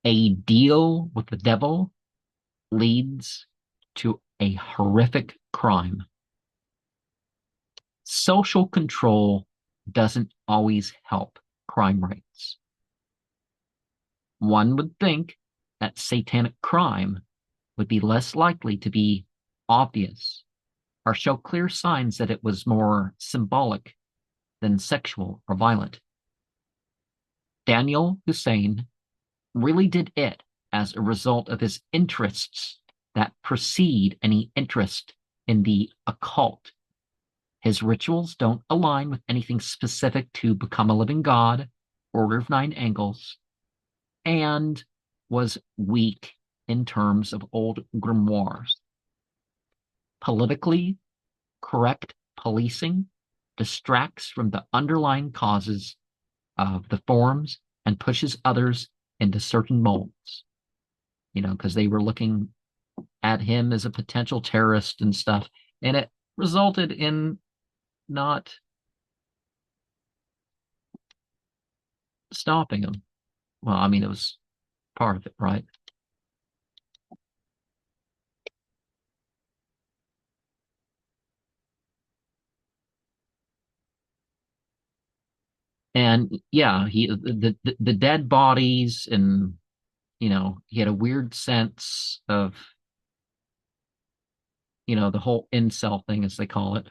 A deal with the devil leads to a horrific crime. Social control doesn't always help crime rates. One would think that satanic crime would be less likely to be obvious or show clear signs that it was more symbolic than sexual or violent. Danyal Hussein really did it as a result of his interests that precede any interest in the occult. His rituals don't align with anything specific to become a living god, Order of Nine Angles, and was weak in terms of old grimoires. Politically correct policing distracts from the underlying causes of the forms and pushes others into certain molds, because they were looking at him as a potential terrorist and stuff. And it resulted in not stopping him. Well, I mean, it was part of it, right? And yeah, the dead bodies, and he had a weird sense of the whole incel thing, as they call it.